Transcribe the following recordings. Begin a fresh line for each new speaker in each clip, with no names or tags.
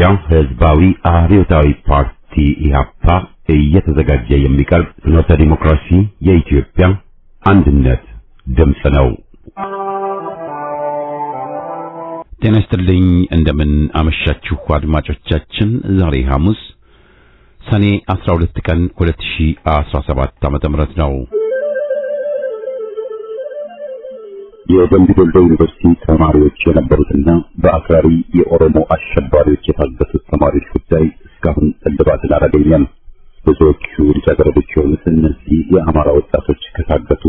የኢትዮጵያ ሕዝባዊ አብዮታዊ ፓርቲ ኢህአፓ እየተዘጋጀ የሚቀርብ ፍኖተ ዲሞክራሲ የኢትዮጵያ አንድነት ድምፅ ነው። ጤና ይስጥልኝ፣ እንደምን አመሻችሁ አድማጮቻችን። ዛሬ ሐሙስ ሰኔ 12 ቀን 2017 ዓ.ም ነው። የደምቢ ዶሎ ዩኒቨርሲቲ ተማሪዎች የነበሩትና በአክራሪ የኦሮሞ አሸባሪዎች የታገቱት ተማሪዎች ጉዳይ እስካሁን እልባትን አላገኘም። ብዙዎቹ ልጃገረዶች የሆኑት እነዚህ የአማራ ወጣቶች ከታገቱ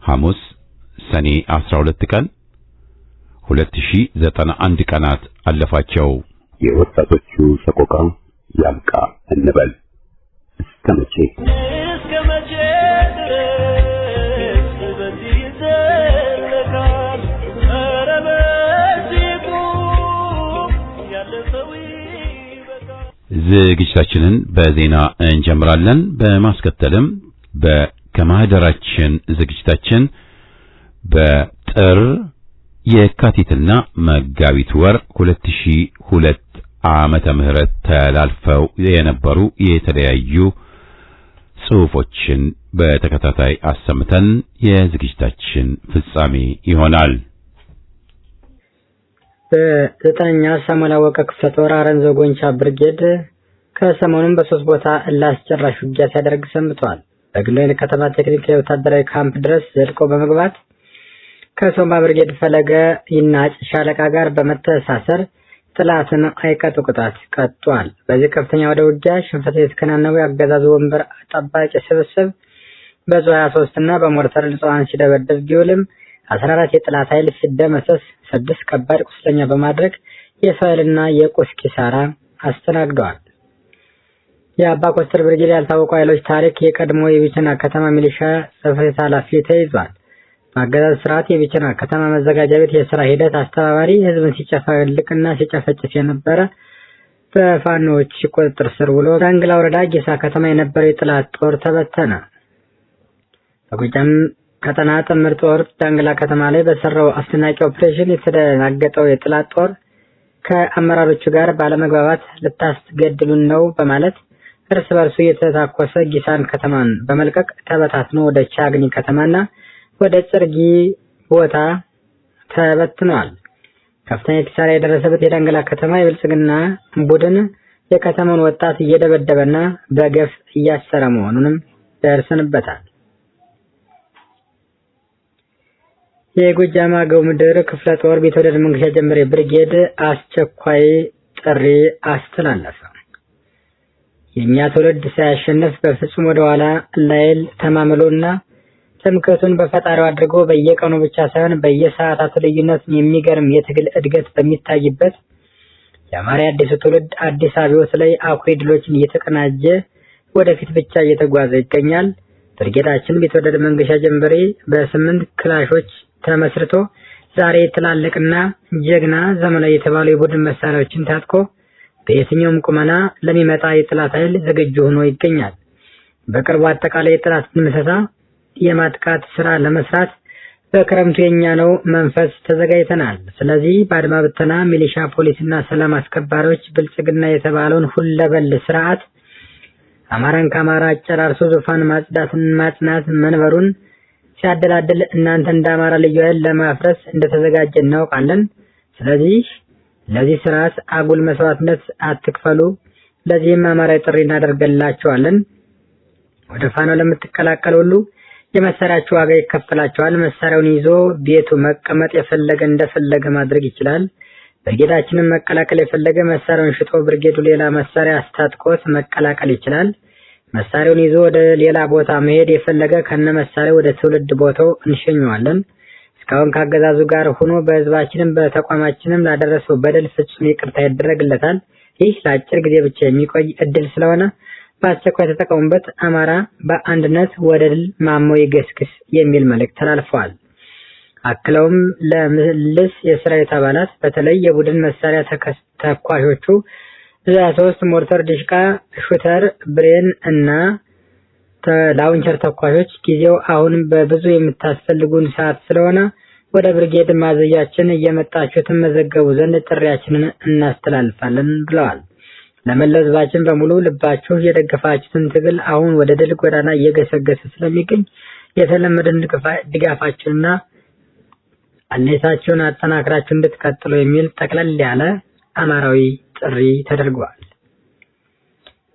ሐሙስ ሰኔ 12 ቀን 2091 ቀናት አለፋቸው። የወጣቶቹ ሰቆቃ ያብቃ እንበል። እስከ መቼ ዝግጅታችንን በዜና እንጀምራለን። በማስከተልም ከማህደራችን ዝግጅታችን በጥር የካቲትና መጋቢት ወር 2002 ዓመተ ምህረት ተላልፈው የነበሩ የተለያዩ ጽሑፎችን በተከታታይ አሰምተን የዝግጅታችን ፍጻሜ ይሆናል።
በዘጠነኛ ሳሙኤል አወቀ ክፍለ ጦር አረንዞ ጎንቻ ብርጌድ ከሰሞኑን በሶስት ቦታ አስጨራሽ ውጊያ ሲያደርግ ሰንብቷል። በግንቦት ከተማ ቴክኒካዊ ወታደራዊ ካምፕ ድረስ ዘልቆ በመግባት ከሶማ ብርጌድ ፈለገ ይናጭ ሻለቃ ጋር በመተሳሰር ጥላትን አይቀጡ ቅጣት ቀጥቷል። በዚህ ከፍተኛ ወደ ውጊያ ሽንፈት የተከናነበው የአገዛዙ ወንበር ጠባቂ ስብስብ በዙ 23 እና በሞርተር ንጹሃን ሲደበደብ ቢውልም 14 የጥላት ኃይል ሲደመሰስ 6 ከባድ ቁስለኛ በማድረግ የሰውልና የቁስ ኪሳራ አስተናግደዋል። የአባ ኮስተር ብርጌድ ያልታወቁ ኃይሎች ታሪክ የቀድሞ የቢቸና ከተማ ሚሊሻ ጽሕፈት ኃላፊ ተይዟል። በአገዛዝ ስርዓት የቢቸና ከተማ መዘጋጃ ቤት የሥራ ሂደት አስተባባሪ ህዝብን ሲጨፈልቅና ሲጨፈጭፍ የነበረ በፋኖዎች ቁጥጥር ስር ውሎ ዳንግላ ወረዳ ጌሳ ከተማ የነበረው የጥላት ጦር ተበተነ። በጎጃም ቀጠና ጥምር ጦር ዳንግላ ከተማ ላይ በሰራው አስደናቂ ኦፕሬሽን የተደናገጠው የጥላት ጦር ከአመራሮቹ ጋር ባለመግባባት ልታስገድሉን ነው በማለት እርስ በርሱ የተታኮሰ ጊሳን ከተማን በመልቀቅ ተበታትኖ ወደ ቻግኒ ከተማና ወደ ጽርጊ ቦታ ተበትኗል። ከፍተኛ ኪሳራ የደረሰበት የዳንግላ ከተማ የብልጽግና ቡድን የከተማውን ወጣት እየደበደበና በገፍ እያሰረ መሆኑንም ደርሰንበታል። የጎጃም አገው ምድር ክፍለ ጦር ቢትወደድ መንገሻ ጀምሬ ብርጌድ አስቸኳይ ጥሪ አስተላለፈ። የኛ ትውልድ ሳያሸንፍ በፍጹም ወደ ኋላ ላይል ተማምሎና ትምክህቱን በፈጣሪው አድርጎ በየቀኑ ብቻ ሳይሆን በየሰዓታቱ ልዩነት የሚገርም የትግል እድገት በሚታይበት የአማራ አዲሱ ትውልድ አዲስ አብዮት ላይ አኩሪ ድሎችን እየተቀናጀ ወደፊት ብቻ እየተጓዘ ይገኛል። ብርጌዳችን ቢትወደድ መንገሻ ጀምሬ በ8 ክላሾች ተመስርቶ ዛሬ ትላልቅና ጀግና ዘመናዊ የተባሉ የቡድን መሳሪያዎችን ታጥቆ በየትኛውም ቁመና ለሚመጣ የጥላት ኃይል ዝግጁ ሆኖ ይገኛል። በቅርቡ አጠቃላይ የጥላት ምሰሳ የማጥቃት ስራ ለመስራት በክረምቱ የኛ ነው መንፈስ ተዘጋጅተናል። ስለዚህ በአድማ ብተና ሚሊሻ፣ ፖሊስና ሰላም አስከባሪዎች ብልጽግና የተባለውን ሁለበል ስርዓት አማራን ከአማራ አጨራርሶ ዙፋን ማጽናት መንበሩን ሲያደላድል እናንተ እንደ አማራ ልዩ ኃይል ለማፍረስ እንደተዘጋጀ እናውቃለን። ስለዚህ ለዚህ ስርዓት አጉል መስዋዕትነት አትክፈሉ። ለዚህም አማራ ጥሪ እናደርግላችኋለን። ወደ ፋኖ ለምትቀላቀሉ ሁሉ የመሳሪያችሁ ዋጋ ይከፈላችኋል። መሳሪያውን ይዞ ቤቱ መቀመጥ የፈለገ እንደፈለገ ማድረግ ይችላል። ብርጌዳችንን መቀላቀል የፈለገ መሳሪያውን ሽጦ ብርጌዱ ሌላ መሳሪያ አስታጥቆት መቀላቀል ይችላል። መሳሪያውን ይዞ ወደ ሌላ ቦታ መሄድ የፈለገ ከነ መሳሪያው ወደ ትውልድ ቦታው እንሸኘዋለን። እስካሁን ካገዛዙ ጋር ሆኖ በህዝባችንም በተቋማችንም ላደረሰው በደል ፍጹም ይቅርታ ይደረግለታል። ይህ ለአጭር ጊዜ ብቻ የሚቆይ እድል ስለሆነ በአስቸኳይ ተጠቀሙበት። አማራ በአንድነት ወደ ድል ማሞ ይገስግስ የሚል መልእክት ተላልፈዋል። አክለውም ለምልስ የሰራዊት አባላት በተለይ የቡድን መሳሪያ ተኳሾቹ 3 ሞርተር፣ ዲሽቃ፣ ሹተር፣ ብሬን እና ላውንቸር ተኳሾች ጊዜው አሁን በብዙ የምታስፈልጉን ሰዓት ስለሆነ ወደ ብርጌድ ማዘያችን እየመጣችሁ ተመዘገቡ ዘንድ ጥሪያችንን እናስተላልፋለን ብለዋል። ለመላው ሕዝባችን በሙሉ ልባችሁ የደገፋችሁትን ትግል አሁን ወደ ድል ጎዳና እየገሰገሰ ስለሚገኝ የተለመደን ድጋፋችሁንና አለኝታችሁን አጠናክራችሁ እንድትቀጥሉ የሚል ጠቅለል ያለ አማራዊ ጥሪ ተደርጓል።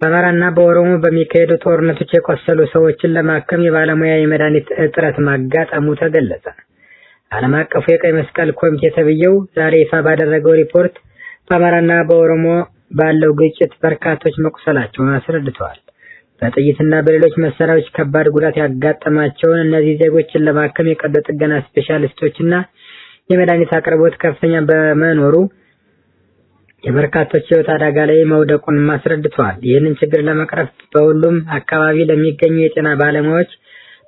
በአማራና በኦሮሞ በሚካሄዱ ጦርነቶች የቆሰሉ ሰዎችን ለማከም የባለሙያ የመድኃኒት እጥረት ማጋጠሙ ተገለጸ። ዓለም አቀፉ የቀይ መስቀል ኮሚቴ ተብዬው ዛሬ ይፋ ባደረገው ሪፖርት በአማራና በኦሮሞ ባለው ግጭት በርካቶች መቁሰላቸውን አስረድተዋል። በጥይትና በሌሎች መሳሪያዎች ከባድ ጉዳት ያጋጠማቸውን እነዚህ ዜጎችን ለማከም የቀዶ ጥገና ስፔሻሊስቶችና የመድኃኒት አቅርቦት ከፍተኛ በመኖሩ የበርካቶች ሕይወት አደጋ ላይ መውደቁን አስረድተዋል። ይህንን ችግር ለመቅረፍ በሁሉም አካባቢ ለሚገኙ የጤና ባለሙያዎች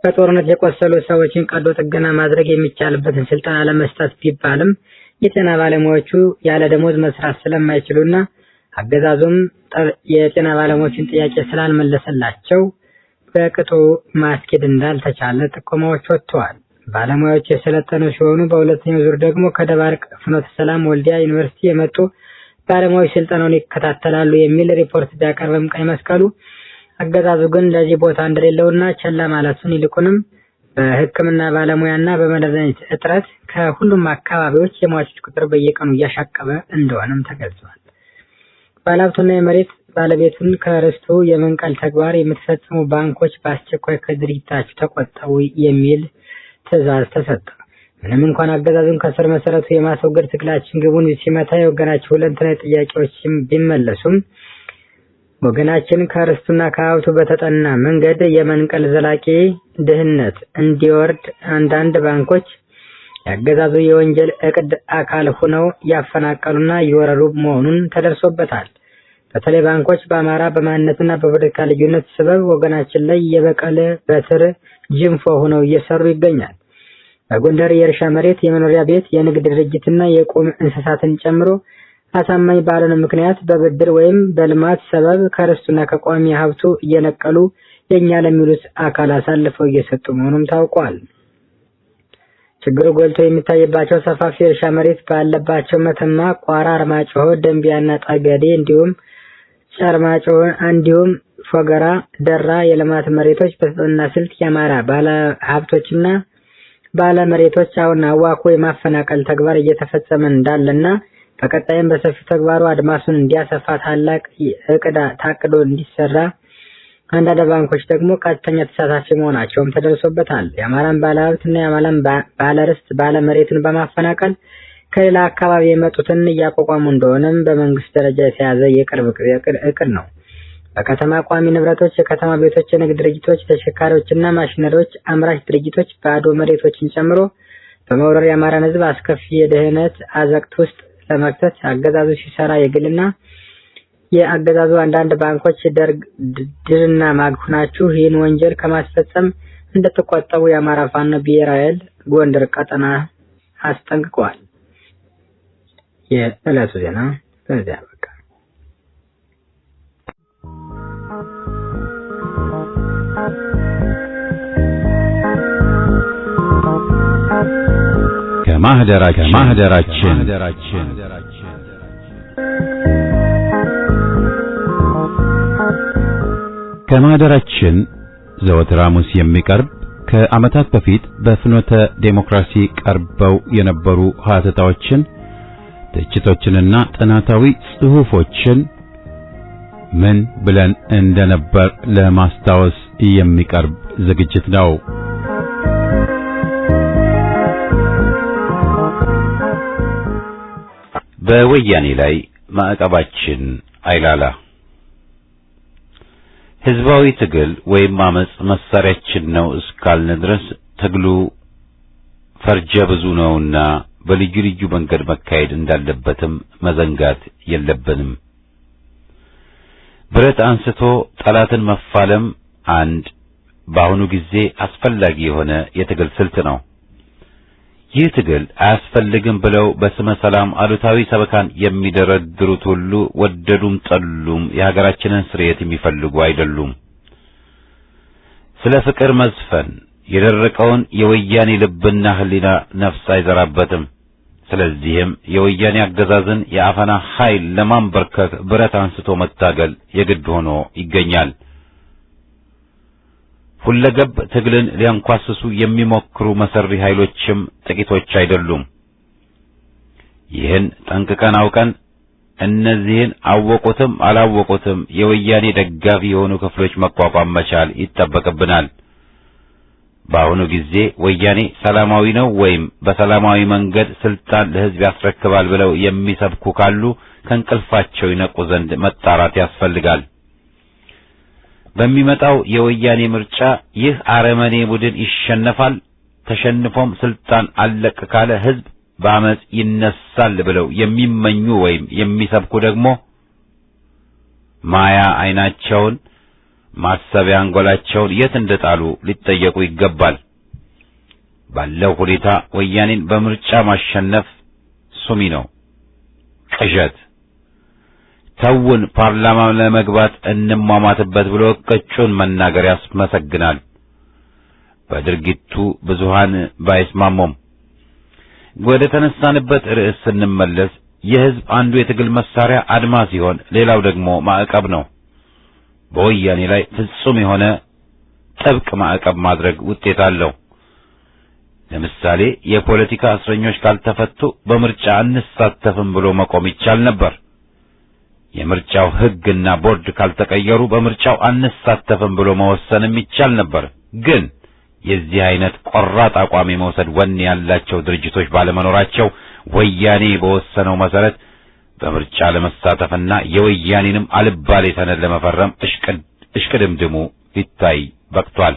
በጦርነት የቆሰሉ ሰዎችን ቀዶ ጥገና ማድረግ የሚቻልበትን ስልጠና ለመስጠት ቢባልም የጤና ባለሙያዎቹ ያለ ደሞዝ መስራት ስለማይችሉና አገዛዙም የጤና ባለሙያዎችን ጥያቄ ስላልመለሰላቸው በቅጡ ማስኬድ እንዳልተቻለ ጥቆማዎች ወጥተዋል። ባለሙያዎች የሰለጠኑ ሲሆኑ በሁለተኛው ዙር ደግሞ ከደባርቅ፣ ፍኖተ ሰላም፣ ወልዲያ ዩኒቨርሲቲ የመጡ ባለሙያዎች ስልጠናውን ይከታተላሉ የሚል ሪፖርት ቢያቀርብም ቀይ መስቀሉ አገዛዙ ግን ለዚህ ቦታ እንደሌለውና ቸላ ማለቱን ይልቁንም በሕክምና ባለሙያና በመድኃኒት እጥረት ከሁሉም አካባቢዎች የሟቾች ቁጥር በየቀኑ እያሻቀበ እንደሆነም ተገልጿል። ባለሀብቱና የመሬት ባለቤቱን ከርስቱ የመንቀል ተግባር የምትፈጽሙ ባንኮች በአስቸኳይ ከድርጊታችሁ ተቆጠቡ የሚል ትዕዛዝ ተሰጠ። ምንም እንኳን አገዛዙን ከስር መሰረቱ የማስወገድ ትግላችን ግቡን ሲመታ የወገናችን ሁለንተናዊ ጥያቄዎች ቢመለሱም ወገናችን ከርስቱና ከሀብቱ በተጠና መንገድ የመንቀል ዘላቂ ድህነት እንዲወርድ አንዳንድ ባንኮች ያገዛዙ የወንጀል እቅድ አካል ሆነው ያፈናቀሉና ይወረሩ መሆኑን ተደርሶበታል። በተለይ ባንኮች በአማራ በማንነትና በፖለቲካ ልዩነት ሰበብ ወገናችን ላይ የበቀል በትር ጅንፎ ሆነው እየሰሩ ይገኛል። በጎንደር የእርሻ መሬት፣ የመኖሪያ ቤት፣ የንግድ ድርጅትና የቁም እንስሳትን ጨምሮ አሳማኝ ባልሆነ ምክንያት በብድር ወይም በልማት ሰበብ ከርስቱና ከቋሚ ሀብቱ እየነቀሉ የኛ ለሚሉት አካል አሳልፈው እየሰጡ መሆኑም ታውቋል። ችግሩ ጎልቶ የሚታይባቸው ሰፋፊ የእርሻ መሬት ባለባቸው መተማ፣ ቋራ፣ አርማጭሆ፣ ደንቢያና ጠገዴ እንዲሁም ጨርማጭሆ እንዲሁም ፎገራ፣ ደራ የልማት መሬቶች በተጠና ስልት የአማራ ባለ ሀብቶችና ባለ መሬቶች አሁን አዋኮ የማፈናቀል ተግባር እየተፈጸመ እንዳለና በቀጣይም በሰፊው ተግባሩ አድማሱን እንዲያሰፋ ታላቅ እቅድ ታቅዶ እንዲሰራ አንዳንድ ባንኮች ደግሞ ቀጥተኛ ተሳታፊ መሆናቸውም ተደርሶበታል። የአማራን ባለሀብትና የአማራን ባለርስት ባለመሬትን በማፈናቀል ከሌላ አካባቢ የመጡትን እያቋቋሙ እንደሆነም በመንግስት ደረጃ የተያዘ የቅርብ እቅድ ነው። በከተማ ቋሚ ንብረቶች፣ የከተማ ቤቶች፣ የንግድ ድርጅቶች፣ ተሽከርካሪዎችና ማሽነሪዎች አምራች ድርጅቶች ባዶ መሬቶችን ጨምሮ በመውረር የአማራን ሕዝብ አስከፊ የድህነት አዘቅት ውስጥ ለመክተት አገዛዙ ሲሰራ የግልና የአገዛዙ አንዳንድ ባንኮች ድርና ማግ ሆናችሁ ይህን ወንጀል ከማስፈጸም እንድትቆጠቡ የአማራ ፋኖ ብሔራዊ ኃይል ጎንደር ቀጠና አስጠንቅቀዋል። የዕለቱ ዜና በዚያ በቃ።
ከማህደራችን ዘወትር ሐሙስ የሚቀርብ ከዓመታት በፊት በፍኖተ ዴሞክራሲ ቀርበው የነበሩ ሐተታዎችን፣ ትችቶችንና ጥናታዊ ጽሑፎችን ምን ብለን እንደነበር ለማስታወስ የሚቀርብ ዝግጅት ነው። በወያኔ ላይ ማዕቀባችን አይላላ። ህዝባዊ ትግል ወይም አመጽ መሳሪያችን ነው እስካልን ድረስ ትግሉ ፈርጀ ብዙ ነውና በልዩ ልዩ መንገድ መካሄድ እንዳለበትም መዘንጋት የለብንም። ብረት አንስቶ ጠላትን መፋለም አንድ በአሁኑ ጊዜ አስፈላጊ የሆነ የትግል ስልት ነው። ይህ ትግል አያስፈልግም ብለው በስመ ሰላም አሉታዊ ሰበካን የሚደረድሩት ሁሉ ወደዱም ጠሉም የሀገራችንን ስርየት የሚፈልጉ አይደሉም። ስለ ፍቅር መዝፈን የደረቀውን የወያኔ ልብና ህሊና ነፍስ አይዘራበትም። ስለዚህም የወያኔ አገዛዝን የአፈና ኃይል ለማንበርከክ ብረት አንስቶ መታገል የግድ ሆኖ ይገኛል። ሁለገብ ትግልን ሊያንኳስሱ የሚሞክሩ መሰሪ ኃይሎችም ጥቂቶች አይደሉም። ይህን ጠንቅቀን አውቀን እነዚህን አወቁትም አላወቁትም የወያኔ ደጋፊ የሆኑ ክፍሎች መቋቋም መቻል ይጠበቅብናል። በአሁኑ ጊዜ ወያኔ ሰላማዊ ነው ወይም በሰላማዊ መንገድ ስልጣን ለሕዝብ ያስረክባል ብለው የሚሰብኩ ካሉ ከእንቅልፋቸው ይነቁ ዘንድ መጣራት ያስፈልጋል። በሚመጣው የወያኔ ምርጫ ይህ አረመኔ ቡድን ይሸነፋል፣ ተሸንፎም ስልጣን አለቅ ካለ ሕዝብ በአመጽ ይነሳል ብለው የሚመኙ ወይም የሚሰብኩ ደግሞ ማያ አይናቸውን ማሰቢያ አንጎላቸውን የት እንደጣሉ ሊጠየቁ ይገባል። ባለው ሁኔታ ወያኔን በምርጫ ማሸነፍ ሱሚ ነው፣ ቅዠት። ተውን ፓርላማ ለመግባት እንሟሟትበት ብሎ ቅጩን መናገር ያስመሰግናል። በድርጊቱ ብዙሃን ባይስማሙም ወደ ተነሳንበት ርዕስ ስንመለስ የሕዝብ አንዱ የትግል መሳሪያ አድማ ሲሆን ሌላው ደግሞ ማዕቀብ ነው። በወያኔ ላይ ፍጹም የሆነ ጥብቅ ማዕቀብ ማድረግ ውጤት አለው። ለምሳሌ የፖለቲካ እስረኞች ካልተፈቱ በምርጫ አንሳተፍም ብሎ መቆም ይቻል ነበር። የምርጫው ሕግና ቦርድ ካልተቀየሩ በምርጫው አንሳተፍም ብሎ መወሰንም ይቻል ነበር። ግን የዚህ አይነት ቆራጥ አቋም የመውሰድ ወኔ ያላቸው ድርጅቶች ባለመኖራቸው ወያኔ በወሰነው መሰረት በምርጫ ለመሳተፍና የወያኔንም አልባሌ ሰነድ ለመፈረም እሽቅድምድሙ ሊታይ በቅቷል።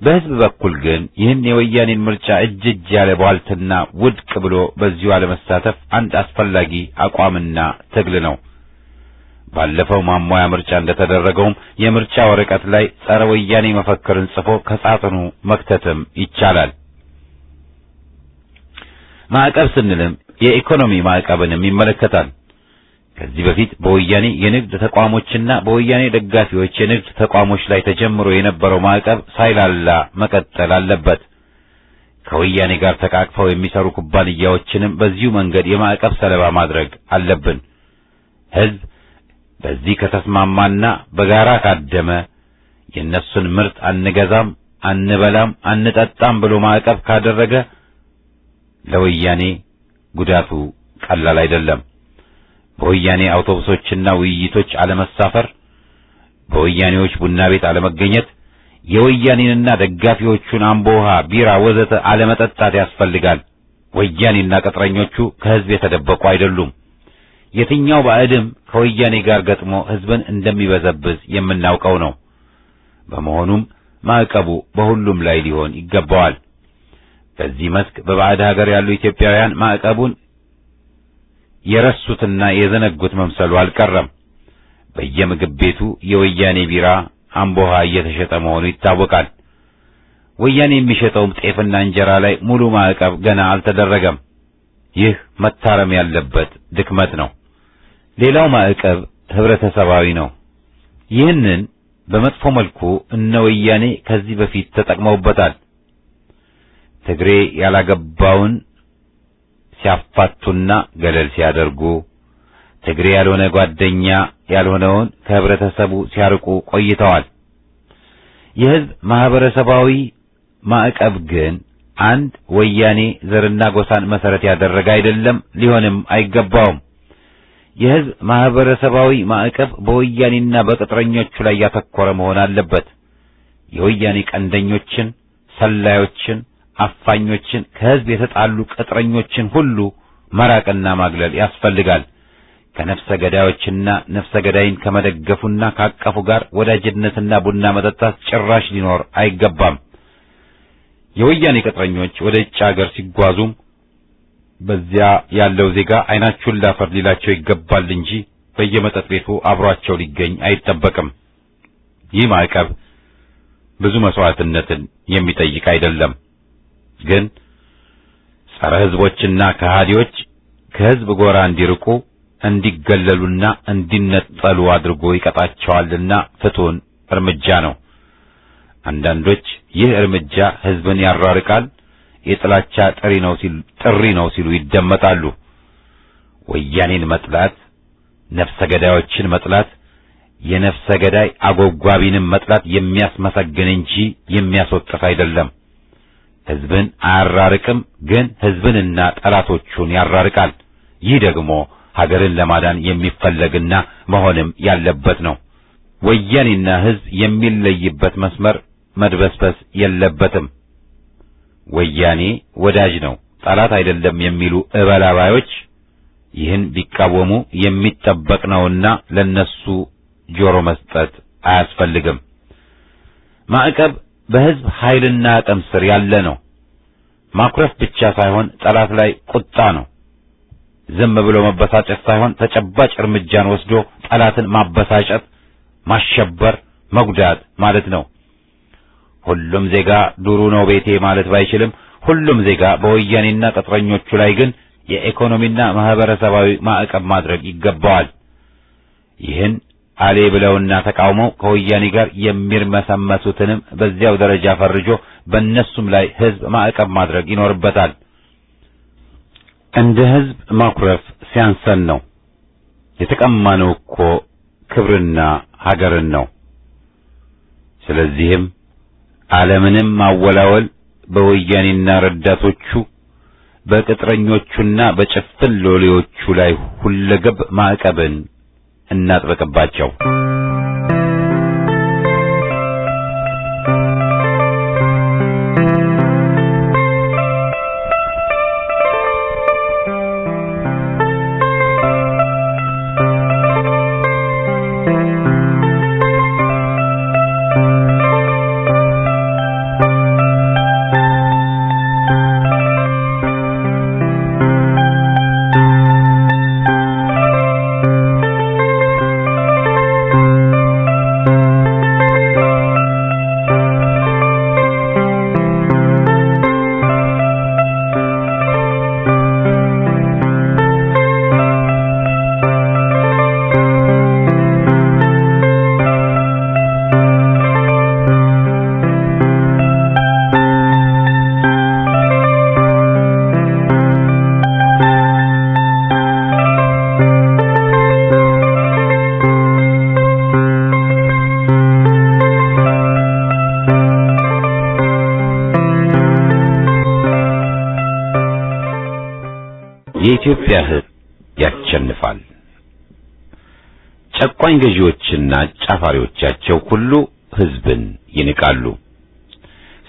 በሕዝብ በኩል ግን ይህን የወያኔን ምርጫ እጅ ያለ ቧልትና ውድቅ ብሎ በዚሁ አለመሳተፍ አንድ አስፈላጊ አቋምና ትግል ነው። ባለፈው ማሟያ ምርጫ እንደተደረገውም የምርጫ ወረቀት ላይ ጸረ ወያኔ መፈክርን ጽፎ ከሳጥኑ መክተትም ይቻላል። ማዕቀብ ስንልም የኢኮኖሚ ማዕቀብንም ይመለከታል። ከዚህ በፊት በወያኔ የንግድ ተቋሞችና በወያኔ ደጋፊዎች የንግድ ተቋሞች ላይ ተጀምሮ የነበረው ማዕቀብ ሳይላላ መቀጠል አለበት። ከወያኔ ጋር ተቃቅፈው የሚሰሩ ኩባንያዎችንም በዚሁ መንገድ የማዕቀብ ሰለባ ማድረግ አለብን። ሕዝብ በዚህ ከተስማማና በጋራ ካደመ የእነሱን ምርት አንገዛም፣ አንበላም፣ አንጠጣም ብሎ ማዕቀብ ካደረገ ለወያኔ ጉዳቱ ቀላል አይደለም። በወያኔ አውቶቡሶችና ውይይቶች አለመሳፈር፣ በወያኔዎች ቡና ቤት አለመገኘት፣ የወያኔንና ደጋፊዎቹን አምቦ ውሃ፣ ቢራ ወዘተ አለመጠጣት ያስፈልጋል። ወያኔና ቅጥረኞቹ ከሕዝብ የተደበቁ አይደሉም። የትኛው ባዕድም ከወያኔ ጋር ገጥሞ ሕዝብን እንደሚበዘብዝ የምናውቀው ነው። በመሆኑም ማዕቀቡ በሁሉም ላይ ሊሆን ይገባዋል። በዚህ መስክ በባዕድ ሀገር ያሉ ኢትዮጵያውያን ማዕቀቡን የረሱትና የዘነጉት መምሰሉ አልቀረም። በየምግብ ቤቱ የወያኔ ቢራ፣ አምቦሃ እየተሸጠ መሆኑ ይታወቃል። ወያኔ የሚሸጠውም ጤፍና እንጀራ ላይ ሙሉ ማዕቀብ ገና አልተደረገም። ይህ መታረም ያለበት ድክመት ነው። ሌላው ማዕቀብ ህብረተሰባዊ ነው። ይህንን በመጥፎ መልኩ እነ ወያኔ ከዚህ በፊት ተጠቅመውበታል። ትግሬ ያላገባውን ሲያፋቱና ገለል ሲያደርጉ፣ ትግሬ ያልሆነ ጓደኛ ያልሆነውን ከህብረተሰቡ ሲያርቁ ቆይተዋል። የህዝብ ማህበረሰባዊ ማዕቀብ ግን አንድ ወያኔ ዘርና ጎሳን መሰረት ያደረገ አይደለም፣ ሊሆንም አይገባውም። የህዝብ ማህበረሰባዊ ማዕቀብ በወያኔና በቅጥረኞቹ ላይ ያተኮረ መሆን አለበት። የወያኔ ቀንደኞችን፣ ሰላዮችን፣ አፋኞችን፣ ከህዝብ የተጣሉ ቅጥረኞችን ሁሉ መራቅና ማግለል ያስፈልጋል። ከነፍሰ ገዳዮችና ነፍሰ ገዳይን ከመደገፉና ካቀፉ ጋር ወዳጅነትና ቡና መጠጣት ጭራሽ ሊኖር አይገባም። የወያኔ ቅጥረኞች ወደ ውጭ ሀገር ሲጓዙም በዚያ ያለው ዜጋ አይናችሁን ላፈር ሊላቸው ይገባል እንጂ በየመጠጥ ቤቱ አብሯቸው ሊገኝ አይጠበቅም። ይህ ማዕቀብ ብዙ መስዋዕትነትን የሚጠይቅ አይደለም፣ ግን ጸረ ህዝቦችና ከሃዲዎች ከህዝብ ጎራ እንዲርቁ እንዲገለሉና እንዲነጠሉ አድርጎ ይቀጣቸዋልና ፍቱን እርምጃ ነው። አንዳንዶች ይህ እርምጃ ህዝብን ያራርቃል፣ የጥላቻ ጥሪ ነው ሲሉ ይደመጣሉ። ወያኔን መጥላት፣ ነፍሰ ገዳዮችን መጥላት፣ የነፍሰ ገዳይ አጎጓቢንም መጥላት የሚያስመሰግን እንጂ የሚያስወጥፍ አይደለም። ሕዝብን አያራርቅም፣ ግን ሕዝብንና ጠላቶቹን ያራርቃል። ይህ ደግሞ ሀገርን ለማዳን የሚፈለግና መሆንም ያለበት ነው። ወያኔና ሕዝብ የሚለይበት መስመር መድበስበስ የለበትም። ወያኔ ወዳጅ ነው፣ ጠላት አይደለም የሚሉ እበላባዮች ይህን ቢቃወሙ የሚጠበቅ ነውና ለነሱ ጆሮ መስጠት አያስፈልግም። ማዕቀብ በሕዝብ ኃይልና አቅም ስር ያለ ነው። ማኩረፍ ብቻ ሳይሆን ጠላት ላይ ቁጣ ነው። ዝም ብሎ መበሳጨት ሳይሆን ተጨባጭ እርምጃን ወስዶ ጠላትን ማበሳጨት፣ ማሸበር፣ መጉዳት ማለት ነው። ሁሉም ዜጋ ዱሩ ነው ቤቴ ማለት ባይችልም ሁሉም ዜጋ በወያኔና ቅጥረኞቹ ላይ ግን የኢኮኖሚና ማህበረሰባዊ ማዕቀብ ማድረግ ይገባዋል። ይህን አሌ ብለውና ተቃውመው ከወያኔ ጋር የሚርመሰመሱትንም በዚያው ደረጃ ፈርጆ በእነሱም ላይ ሕዝብ ማዕቀብ ማድረግ ይኖርበታል። እንደ ሕዝብ ማኩረፍ ሲያንሰን ነው። የተቀማነው እኮ ክብርና ሀገርን ነው። ስለዚህም ዓለምንም ማወላወል በወያኔና ረዳቶቹ በቅጥረኞቹና በጭፍን ሎሌዎቹ ላይ ሁለገብ ማዕቀብን እናጥብቅባቸው። የኢትዮጵያ ሕዝብ ያሸንፋል። ጨቋኝ ገዢዎችና ጫፋሪዎቻቸው ሁሉ ሕዝብን ይንቃሉ።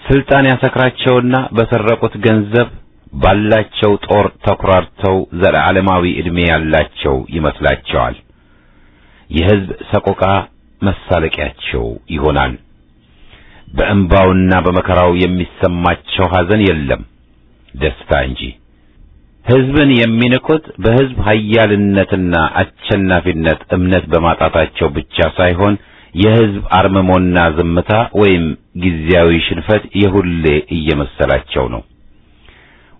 ስልጣን ያሰክራቸውና በሰረቁት ገንዘብ ባላቸው ጦር ተኩራርተው ዘላለማዊ ዕድሜ ያላቸው ይመስላቸዋል። የሕዝብ ሰቆቃ መሳለቂያቸው ይሆናል። በእንባውና በመከራው የሚሰማቸው ሐዘን የለም፣ ደስታ እንጂ። ሕዝብን የሚንቁት በሕዝብ ኃያልነትና አሸናፊነት እምነት በማጣታቸው ብቻ ሳይሆን የሕዝብ አርምሞና ዝምታ ወይም ጊዜያዊ ሽንፈት የሁሌ እየመሰላቸው ነው።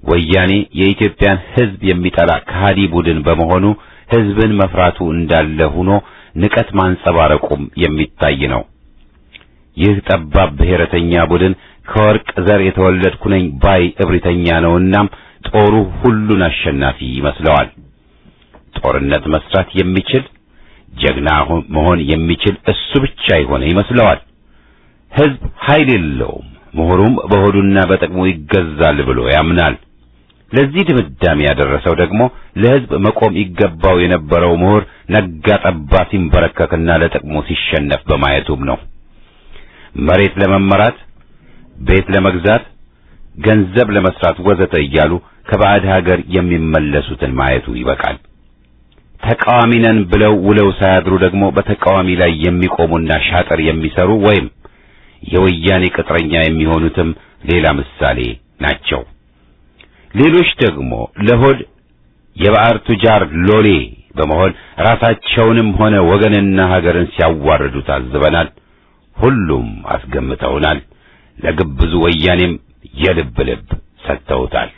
ወያኔ የኢትዮጵያን ሕዝብ የሚጠላ ከሃዲ ቡድን በመሆኑ ሕዝብን መፍራቱ እንዳለ ሆኖ ንቀት ማንጸባረቁም የሚታይ ነው። ይህ ጠባብ ብሔረተኛ ቡድን ከወርቅ ዘር የተወለድኩ ነኝ ባይ እብሪተኛ ነውናም ጦሩ ሁሉን አሸናፊ ይመስለዋል። ጦርነት መስራት የሚችል ጀግና መሆን የሚችል እሱ ብቻ የሆነ ይመስለዋል። ሕዝብ ኃይል የለውም፣ ምሁሩም በሆዱና በጥቅሙ ይገዛል ብሎ ያምናል። ለዚህ ድምዳሜ ያደረሰው ደግሞ ለሕዝብ መቆም ይገባው የነበረው ምሁር ነጋ ጠባ ሲንበረከክና ለጥቅሙ ሲሸነፍ በማየቱም ነው። መሬት ለመመራት፣ ቤት ለመግዛት፣ ገንዘብ ለመስራት ወዘተ እያሉ ከባዕድ ሀገር የሚመለሱትን ማየቱ ይበቃል። ተቃዋሚ ነን ብለው ውለው ሳያድሩ ደግሞ በተቃዋሚ ላይ የሚቆሙና ሻጥር የሚሰሩ ወይም የወያኔ ቅጥረኛ የሚሆኑትም ሌላ ምሳሌ ናቸው። ሌሎች ደግሞ ለሆድ የባዕር ቱጃር ሎሌ በመሆን ራሳቸውንም ሆነ ወገንና ሀገርን ሲያዋርዱ ታዝበናል። ሁሉም አስገምተውናል። ለግብዙ ወያኔም የልብ ልብ ሰጥተውታል።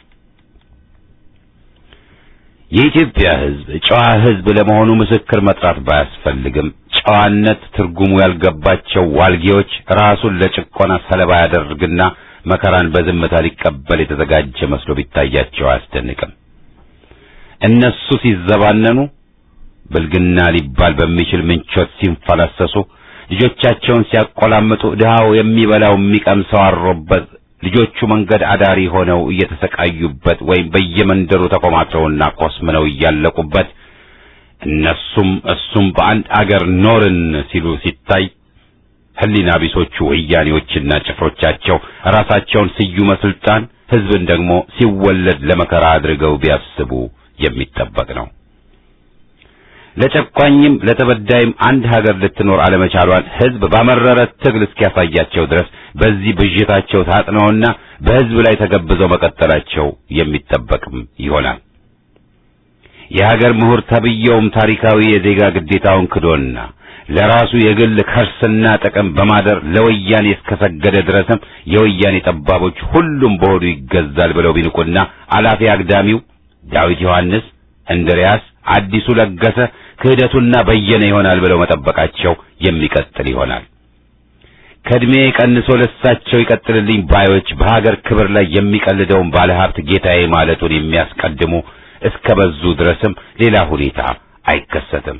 የኢትዮጵያ ሕዝብ ጨዋ ሕዝብ ለመሆኑ ምስክር መጥራት ባያስፈልግም ጨዋነት ትርጉሙ ያልገባቸው ዋልጌዎች ራሱን ለጭቆና ሰለባ ያደርግና መከራን በዝምታ ሊቀበል የተዘጋጀ መስሎ ቢታያቸው አያስደንቅም። እነሱ ሲዘባነኑ ብልግና ሊባል በሚችል ምንቾት ሲንፈላሰሱ ልጆቻቸውን ሲያቆላምጡ ድሃው የሚበላው የሚቀምሰው አሮበት ልጆቹ መንገድ አዳሪ ሆነው እየተሰቃዩበት ወይም በየመንደሩ ተቆማጥረውና ቆስምነው እያለቁበት እሱም በአንድ አገር ኖርን ሲሉ ሲታይ ህሊና ቢሶቹ ወያኔዎችና ጭፍሮቻቸው ራሳቸውን ስዩመ ስልጣን ህዝብን ደግሞ ሲወለድ ለመከራ አድርገው ቢያስቡ የሚጠበቅ ነው። ለጨቋኝም ለተበዳይም አንድ ሀገር ልትኖር አለመቻሏን ህዝብ ባመረረ ትግል እስኪያሳያቸው ድረስ በዚህ ብዥታቸው ታጥነውና በህዝብ ላይ ተገብዘው መቀጠላቸው የሚጠበቅም ይሆናል። የሀገር ምሁር ተብየውም ታሪካዊ የዜጋ ግዴታውን ክዶና ለራሱ የግል ከርስና ጥቅም በማደር ለወያኔ እስከሰገደ ድረስም የወያኔ ጠባቦች ሁሉም በሆዱ ይገዛል ብለው ቢንቁና አላፊ አግዳሚው ዳዊት ዮሐንስ፣ እንድሪያስ፣ አዲሱ ለገሰ ክህደቱና በየነ ይሆናል ብለው መጠበቃቸው የሚቀጥል ይሆናል። ከእድሜ ቀንሶ ለሳቸው ይቀጥልልኝ ባዮች በሀገር ክብር ላይ የሚቀልደውን ባለሀብት ጌታዬ ማለቱን የሚያስቀድሙ እስከ በዙ ድረስም ሌላ ሁኔታ አይከሰትም።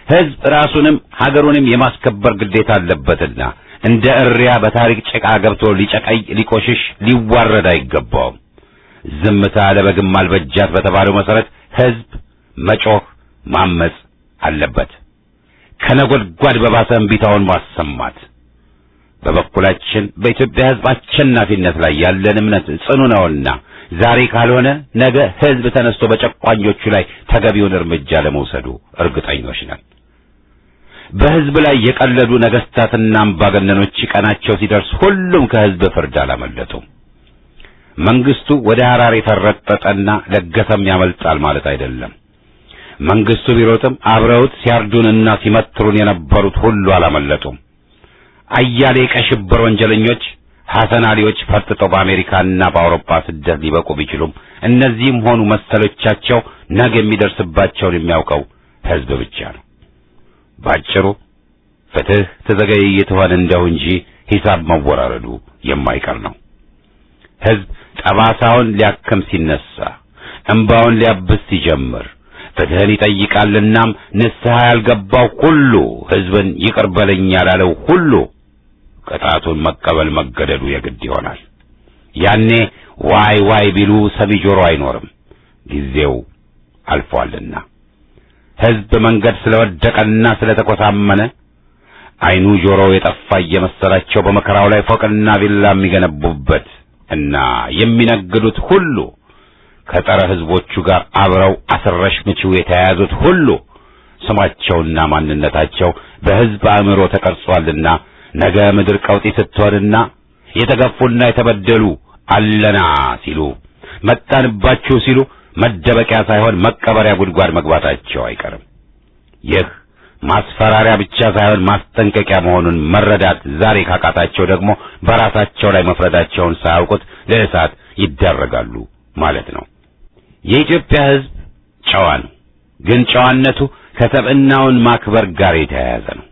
ህዝብ ራሱንም ሀገሩንም የማስከበር ግዴታ አለበትና እንደ እሪያ በታሪክ ጭቃ ገብቶ ሊጨቀይ፣ ሊቆሽሽ፣ ሊዋረድ አይገባውም። ዝምታ ለበግም አልበጃት በተባለው መሰረት ህዝብ መጮህ፣ ማመጽ አለበት። ከነጎድጓድ በባሰ እምቢታውን ማሰማት። በበኩላችን በኢትዮጵያ ህዝብ አሸናፊነት ላይ ያለን እምነት ጽኑ ነውና ዛሬ ካልሆነ ነገ ህዝብ ተነስቶ በጨቋኞቹ ላይ ተገቢውን እርምጃ ለመውሰዱ እርግጠኞች ነን። በህዝብ ላይ የቀለዱ ነገስታትና አምባገነኖች ቀናቸው ሲደርስ ሁሉም ከህዝብ ፍርድ አላመለጡም። መንግስቱ ወደ ሐራሬ ፈረጠጠና ለገሰም ያመልጣል ማለት አይደለም። መንግስቱ ቢሮጥም አብረውት ሲያርዱንና ሲመትሩን የነበሩት ሁሉ አላመለጡም። አያሌ ቀይ ሽብር ወንጀለኞች ሐሰን አሊዎች ፈርጥጠው በአሜሪካና በአውሮፓ ስደት ሊበቁ ቢችሉም እነዚህም ሆኑ መሰሎቻቸው ነገ የሚደርስባቸውን የሚያውቀው ህዝብ ብቻ ነው። ባጭሩ ፍትህ ተዘገይ የተሆነ እንደው እንጂ ሂሳብ መወራረዱ የማይቀር ነው። ህዝብ ጠባሳውን ሊያክም ሲነሳ፣ እንባውን ሊያብስ ሲጀምር ፍትህን ይጠይቃልናም ንስሐ ያልገባው ሁሉ ህዝብን ይቅር በለኝ ያላለው ሁሉ ቅጣቱን መቀበል መገደዱ የግድ ይሆናል። ያኔ ዋይ ዋይ ቢሉ ሰሚ ጆሮ አይኖርም፣ ጊዜው አልፏልና። ህዝብ መንገድ ስለወደቀና ስለተኮሳመነ አይኑ ጆሮ የጠፋ እየመሰላቸው በመከራው ላይ ፎቅና ቪላ የሚገነቡበት እና የሚነግዱት ሁሉ ከጸረ ህዝቦቹ ጋር አብረው አስረሽ ምችው የተያያዙት ሁሉ ስማቸውና ማንነታቸው በህዝብ አእምሮ ተቀርጿልና ነገ ምድር ቀውጢ ስትሆንና የተገፉና የተበደሉ አለና ሲሉ መጣንባችሁ ሲሉ መደበቂያ ሳይሆን መቀበሪያ ጉድጓድ መግባታቸው አይቀርም። ይህ ማስፈራሪያ ብቻ ሳይሆን ማስጠንቀቂያ መሆኑን መረዳት ዛሬ ካቃታቸው ደግሞ በራሳቸው ላይ መፍረዳቸውን ሳያውቁት ለእሳት ይዳረጋሉ ማለት ነው። የኢትዮጵያ ህዝብ ጨዋ ነው፣ ግን ጨዋነቱ ከሰብዕናውን ማክበር ጋር የተያያዘ ነው።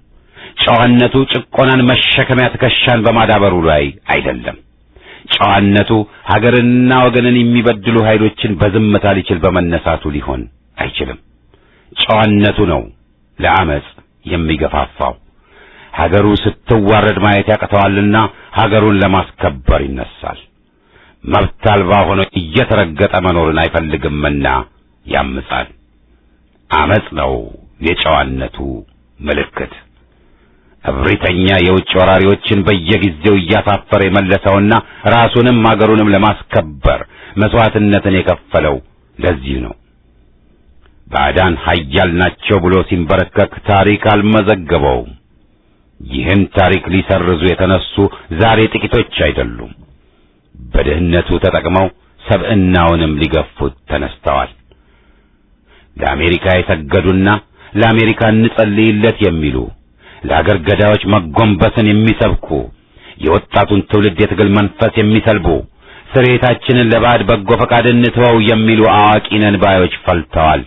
ጨዋነቱ ጭቆናን መሸከሚያ ትከሻን በማዳበሩ ላይ አይደለም። ጨዋነቱ ሀገርንና ወገንን የሚበድሉ ኃይሎችን በዝምታ ሊችል በመነሳቱ ሊሆን አይችልም። ጨዋነቱ ነው ለአመጽ የሚገፋፋው። ሀገሩ ስትዋረድ ማየት ያቅተዋልና ሀገሩን ለማስከበር ይነሳል። መብት አልባ ሆኖ እየተረገጠ መኖርን አይፈልግምና ያምጻል። አመጽ ነው የጨዋነቱ ምልክት። እብሪተኛ የውጭ ወራሪዎችን በየጊዜው እያሳፈረ የመለሰውና ራሱንም ሀገሩንም ለማስከበር መስዋዕትነትን የከፈለው ለዚህ ነው። ባዕዳን ኃያል ናቸው ብሎ ሲንበረከክ ታሪክ አልመዘገበውም። ይህን ታሪክ ሊሰርዙ የተነሱ ዛሬ ጥቂቶች አይደሉም። በድህነቱ ተጠቅመው ሰብዕናውንም ሊገፉት ተነስተዋል። ለአሜሪካ የሰገዱና ለአሜሪካ እንጸልይለት የሚሉ ለአገር ገዳዮች መጎንበስን የሚሰብኩ የወጣቱን ትውልድ የትግል መንፈስ የሚሰልቡ ስሬታችንን ለባዕድ በጎ ፈቃድ እንተወው የሚሉ አዋቂ ነን ባዮች ፈልተዋል።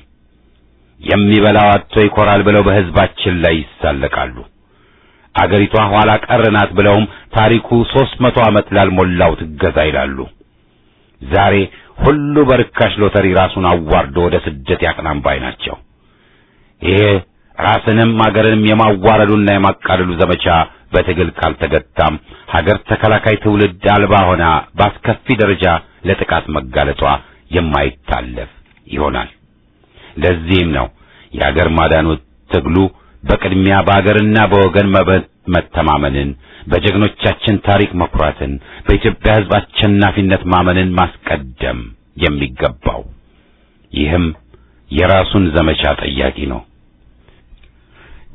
የሚበላው አጥቶ ይኮራል ብለው በሕዝባችን ላይ ይሳለቃሉ። አገሪቷ ኋላ ቀር ናት ብለውም ታሪኩ 300 ዓመት ላልሞላው ትገዛ ይላሉ። ዛሬ ሁሉ በርካሽ ሎተሪ ራሱን አዋርዶ ወደ ስደት ያቅናም ባይ ናቸው። ይሄ ራስንም አገርንም የማዋረዱና የማቃለሉ ዘመቻ በትግል ካልተገታም ሀገር ተከላካይ ትውልድ አልባ ሆና በአስከፊ ደረጃ ለጥቃት መጋለጧ የማይታለፍ ይሆናል። ለዚህም ነው የሀገር ማዳኑ ትግሉ በቅድሚያ በአገርና በወገን መተማመንን፣ በጀግኖቻችን ታሪክ መኩራትን፣ በኢትዮጵያ ሕዝብ አሸናፊነት ማመንን ማስቀደም የሚገባው። ይህም የራሱን ዘመቻ ጠያቂ ነው።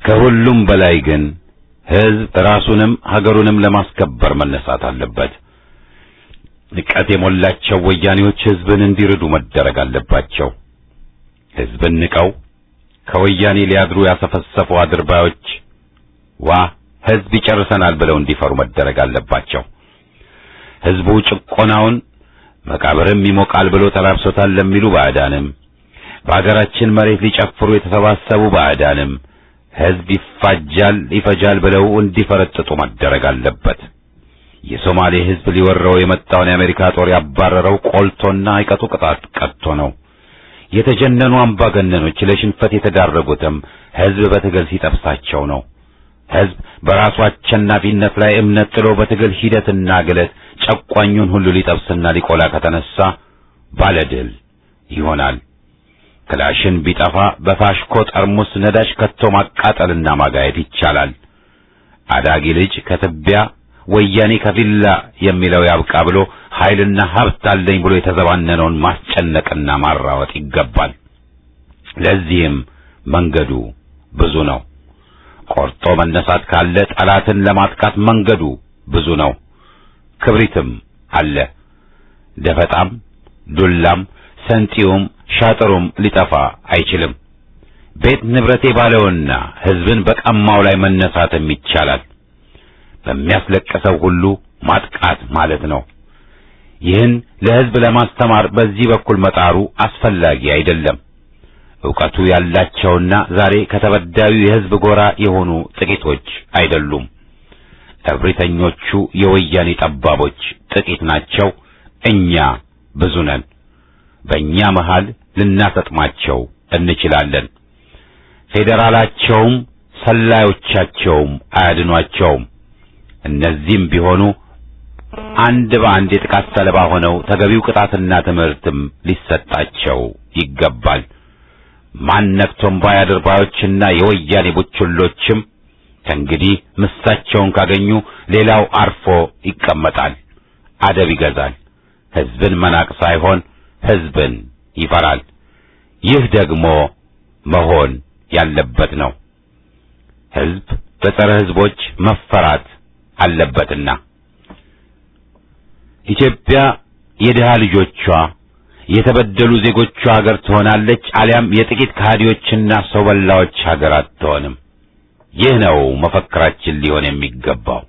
ከሁሉም በላይ ግን ሕዝብ ራሱንም ሀገሩንም ለማስከበር መነሳት አለበት። ንቀት የሞላቸው ወያኔዎች ሕዝብን እንዲረዱ መደረግ አለባቸው። ሕዝብን ንቀው ከወያኔ ሊያድሩ ያሰፈሰፉ አድርባዮች ሕዝብ ይጨርሰናል ብለው እንዲፈሩ መደረግ አለባቸው። ሕዝቡ ጭቆናውን መቃብርም ይሞቃል ብሎ ተላብሶታል ለሚሉ ባዕዳንም፣ በአገራችን መሬት ሊጨፍሩ የተሰባሰቡ ባዕዳንም ሕዝብ ይፈጃል ብለው እንዲፈረጥጡ መደረግ አለበት። የሶማሌ ሕዝብ ሊወረው የመጣውን የአሜሪካ ጦር ያባረረው ቆልቶና አይቀጡ ቅጣት ቀጥቶ ነው። የተጀነኑ አምባገነኖች ለሽንፈት የተዳረጉትም ሕዝብ በትግል ሲጠብሳቸው ነው። ሕዝብ በራሱ አሸናፊነት ላይ እምነት ጥሎ በትግል ሂደትና ግለት ጨቋኙን ሁሉ ሊጠብስና ሊቆላ ከተነሳ ባለድል ይሆናል። ክላሽን ቢጠፋ በፋሽኮ ጠርሙስ ነዳጅ ከቶ ማቃጠልና ማጋየት ይቻላል። አዳጊ ልጅ ከትቢያ ወያኔ ከፊላ የሚለው ያብቃ ብሎ ኃይልና ሀብት አለኝ ብሎ የተዘባነነውን ማስጨነቅና ማራወጥ ይገባል። ለዚህም መንገዱ ብዙ ነው። ቆርጦ መነሳት ካለ ጠላትን ለማጥቃት መንገዱ ብዙ ነው። ክብሪትም አለ። ደፈጣም፣ ዱላም፣ ሰንጢውም ሻጥሩም ሊጠፋ አይችልም። ቤት ንብረቴ ባለውና ሕዝብን በቀማው ላይ መነሳትም ይቻላል። በሚያስለቅሰው ሁሉ ማጥቃት ማለት ነው። ይህን ለሕዝብ ለማስተማር በዚህ በኩል መጣሩ አስፈላጊ አይደለም። ዕውቀቱ ያላቸውና ዛሬ ከተበዳዩ የሕዝብ ጎራ የሆኑ ጥቂቶች አይደሉም። እብሪተኞቹ የወያኔ ጠባቦች ጥቂት ናቸው። እኛ ብዙ ነን። በእኛ መሃል ልናሰጥማቸው እንችላለን። ፌዴራላቸውም ሰላዮቻቸውም አያድኗቸውም። እነዚህም ቢሆኑ አንድ በአንድ የጥቃት ሰለባ ሆነው ተገቢው ቅጣትና ትምህርትም ሊሰጣቸው ይገባል። ማነክቶም ባያድርባዮችና የወያኔ ቡችሎችም ከእንግዲህ ምሳቸውን ካገኙ ሌላው አርፎ ይቀመጣል፣ አደብ ይገዛል። ሕዝብን መናቅ ሳይሆን ሕዝብን ይፈራል። ይህ ደግሞ መሆን ያለበት ነው። ሕዝብ በጸረ ሕዝቦች መፈራት አለበትና ኢትዮጵያ የድሃ ልጆቿ የተበደሉ ዜጎቿ ሀገር ትሆናለች፣ አሊያም የጥቂት ከሃዲዎችና ሰው በላዎች ሀገር አትሆንም። ይህ ነው መፈክራችን ሊሆን የሚገባው።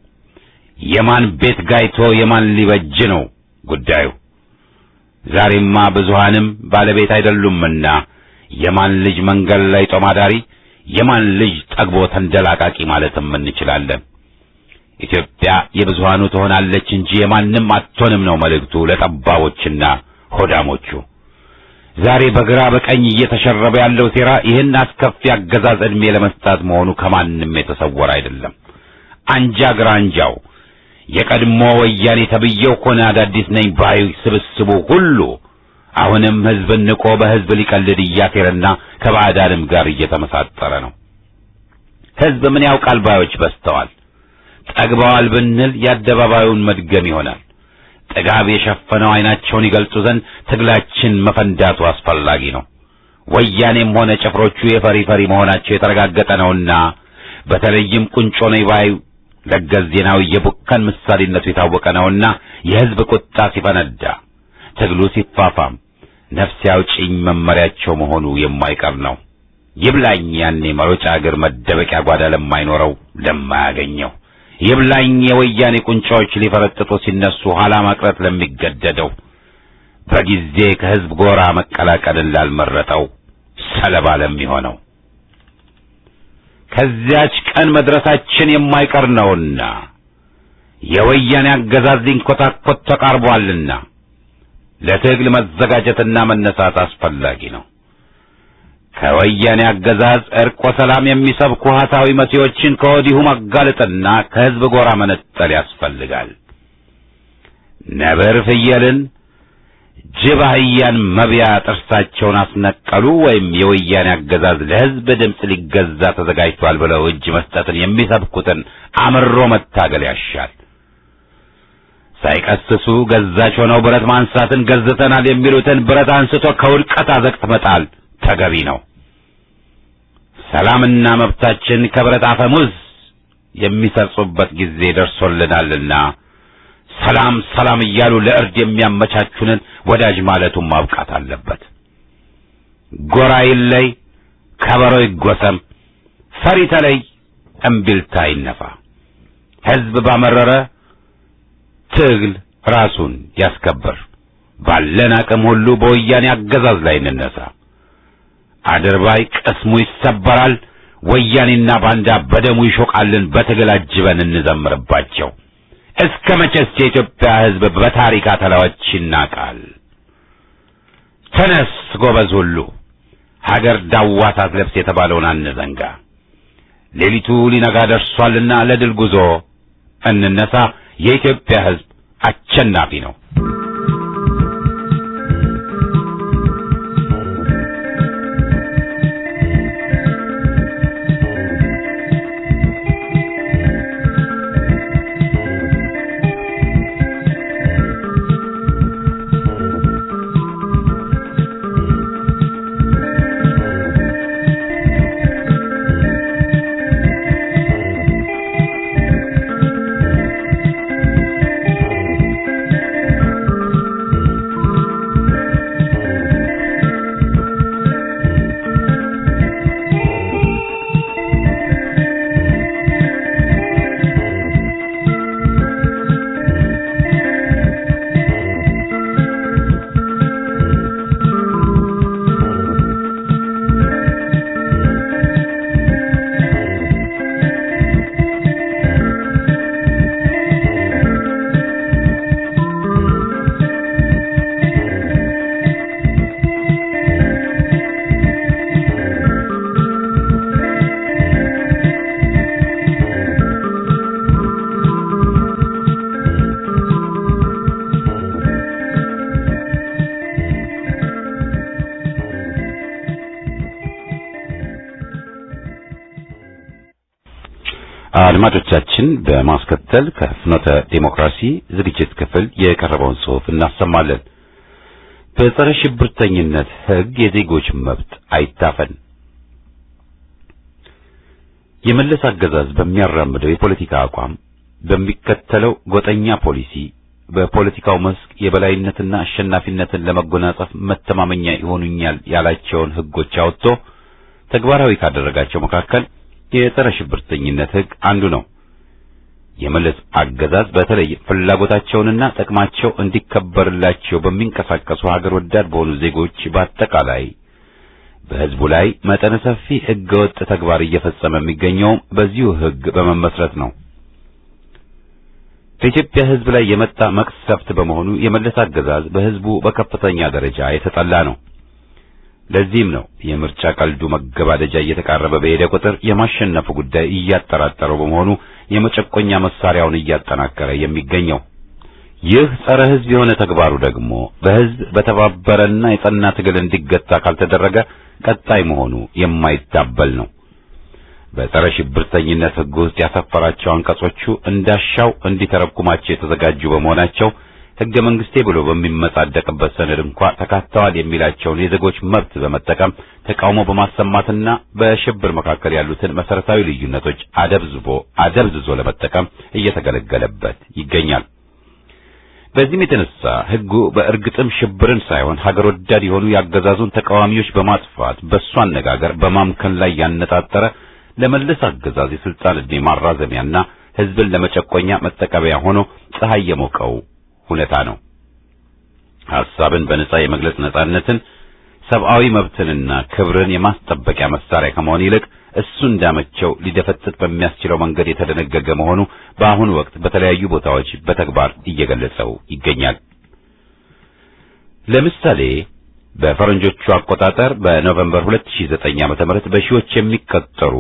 የማን ቤት ጋይቶ የማን ሊበጅ ነው ጉዳዩ። ዛሬማ ብዙሃንም ባለቤት አይደሉምና የማን ልጅ መንገድ ላይ ጦማዳሪ፣ የማን ልጅ ጠግቦ ተንደላቃቂ ማለትም እንችላለን። ኢትዮጵያ የብዙሃኑ ትሆናለች እንጂ የማንም አትሆንም ነው መልእክቱ ለጠባቦችና ሆዳሞቹ። ዛሬ በግራ በቀኝ እየተሸረበ ያለው ሴራ ይህን አስከፊ አገዛዝ ዕድሜ ለመስጣት መሆኑ ከማንም የተሰወረ አይደለም። አንጃ ግራንጃው የቀድሞ ወያኔ ተብዬው ሆነ አዳዲስ ነኝ ባይ ስብስቡ ሁሉ አሁንም ሕዝብን ንቆ በሕዝብ ሊቀልድ እያሴረና ከባዕዳንም ጋር እየተመሳጠረ ነው። ሕዝብ ምን ያውቃል ባዮች በዝተዋል። ጠግበዋል ብንል የአደባባዩን መድገም ይሆናል። ጥጋብ የሸፈነው ዓይናቸውን ይገልጹ ዘንድ ትግላችን መፈንዳቱ አስፈላጊ ነው። ወያኔም ሆነ ጭፍሮቹ የፈሪ መሆናቸው የተረጋገጠ ነውና በተለይም ቁንጮ ነኝ ባይ ለገሰ ዜናዊ የቡከን ምሳሌነቱ የታወቀ ነውና የሕዝብ ቁጣ ሲፈነዳ፣ ትግሉ ሲፋፋም ነፍስ ያውጪኝ መመሪያቸው መሆኑ የማይቀር ነው። ይብላኝ ያኔ መሮጫ እግር መደበቂያ ጓዳ ለማይኖረው ለማያገኘው፣ ይብላኝ የወያኔ ቁንጮች ሊፈረጥጡ ሲነሱ ኋላ መቅረት ለሚገደደው፣ በጊዜ ከሕዝብ ጎራ መቀላቀልን ላልመረጠው ሰለባ ለሚሆነው። ከዚያች ቀን መድረሳችን የማይቀር ነውና የወያኔ አገዛዝ ሊንኮታኮት ተቃርቧልና ለትግል መዘጋጀትና መነሳት አስፈላጊ ነው። ከወያኔ አገዛዝ እርቆ ሰላም የሚሰብኩ ሀሳዊ መሲዎችን ከወዲሁ ማጋለጥና ከህዝብ ጎራ መነጠል ያስፈልጋል። ነብር ፍየልን፣ ጅብ አህያን መብያ ጥርሳቸውን አስነቀሉ ወይም የወያኔ አገዛዝ ለህዝብ ድምፅ ሊገዛ ተዘጋጅቷል ብለው እጅ መስጠትን የሚሰብኩትን አምሮ መታገል ያሻል። ሳይቀስሱ ገዛች ሆነው ብረት ማንሳትን ገዝተናል የሚሉትን ብረት አንስቶ ከውድቀት አዘቅት መጣል ተገቢ ነው። ሰላምና መብታችን ከብረት አፈሙዝ የሚሰርጹበት ጊዜ ደርሶልናልና ሰላም ሰላም እያሉ ለእርድ የሚያመቻቹንን ወዳጅ ማለቱን ማብቃት አለበት። ጎራ ይለይ፣ ከበሮ ይጎሰም፣ ፈሪ ተለይ፣ እምቢልታ ይነፋ። ህዝብ ባመረረ ትግል ራሱን ያስከብር። ባለን አቅም ሁሉ በወያኔ አገዛዝ ላይ እንነሳ። አድርባይ ቅስሙ ይሰበራል። ወያኔና ባንዳ በደሙ ይሾቃልን። በትግል አጅበን እንዘምርባቸው። እስከ መቼስ የኢትዮጵያ ህዝብ በታሪክ አተላዎች ይናቃል? ተነስ ጎበዝ ሁሉ፣ ሀገር ዳዋ ሳትለብስ የተባለውን አንዘንጋ። ሌሊቱ ሊነጋ ደርሷልና ለድል ጉዞ እንነሳ። የኢትዮጵያ ህዝብ አሸናፊ ነው። አድማጮቻችን በማስከተል ከፍኖተ ዲሞክራሲ ዝግጅት ክፍል የቀረበውን ጽሑፍ እናሰማለን። በጸረ ሽብርተኝነት ሕግ የዜጎች መብት አይታፈን። የመለስ አገዛዝ በሚያራምደው የፖለቲካ አቋም በሚከተለው ጎጠኛ ፖሊሲ በፖለቲካው መስክ የበላይነትና አሸናፊነትን ለመጎናጸፍ መተማመኛ ይሆኑኛል ያላቸውን ሕጎች አውጥቶ ተግባራዊ ካደረጋቸው መካከል የጸረ ሽብርተኝነት ሕግ አንዱ ነው። የመለስ አገዛዝ በተለይ ፍላጎታቸውንና ጥቅማቸው እንዲከበርላቸው በሚንቀሳቀሱ ሀገር ወዳድ በሆኑ ዜጎች በአጠቃላይ በሕዝቡ ላይ መጠነ ሰፊ ሕገወጥ ተግባር እየፈጸመ የሚገኘው በዚሁ ሕግ በመመስረት ነው። በኢትዮጵያ ሕዝብ ላይ የመጣ መቅሰፍት በመሆኑ የመለስ አገዛዝ በሕዝቡ በከፍተኛ ደረጃ የተጠላ ነው። ለዚህም ነው የምርጫ ቀልዱ መገባደጃ እየተቃረበ በሄደ ቁጥር የማሸነፉ ጉዳይ እያጠራጠረው በመሆኑ የመጨቆኛ መሳሪያውን እያጠናከረ የሚገኘው። ይህ ጸረ ሕዝብ የሆነ ተግባሩ ደግሞ በሕዝብ በተባበረና የጸና ትግል እንዲገታ ካልተደረገ ቀጣይ መሆኑ የማይታበል ነው። በጸረ ሽብርተኝነት ሕግ ውስጥ ያሰፈራቸው አንቀጾቹ እንዳሻው እንዲተረጉማቸው የተዘጋጁ በመሆናቸው ሕገ መንግስቴ ብሎ በሚመጻደቅበት ሰነድ እንኳን ተካተዋል የሚላቸውን የዜጎች መብት በመጠቀም ተቃውሞ በማሰማትና በሽብር መካከል ያሉትን መሰረታዊ ልዩነቶች አደብዝዞ ለመጠቀም እየተገለገለበት ይገኛል። በዚህም የተነሳ ሕጉ በእርግጥም ሽብርን ሳይሆን ሀገር ወዳድ የሆኑ ያገዛዙን ተቃዋሚዎች በማጥፋት በእሱ አነጋገር በማምከን ላይ ያነጣጠረ ለመለስ አገዛዝ የስልጣን ዕድሜ ማራዘሚያና ሕዝብን ለመጨቆኛ መጠቀሚያ ሆኖ ፀሐይ የሞቀው ሁኔታ ነው። ሐሳብን በነጻ የመግለጽ ነጻነትን፣ ሰብአዊ መብትንና ክብርን የማስጠበቂያ መሳሪያ ከመሆን ይልቅ እሱ እንዳመቸው ሊደፈጥጥ በሚያስችለው መንገድ የተደነገገ መሆኑ በአሁኑ ወቅት በተለያዩ ቦታዎች በተግባር እየገለጸው ይገኛል። ለምሳሌ በፈረንጆቹ አቆጣጠር በኖቬምበር 2009 ዓ.ም በሺዎች የሚቆጠሩ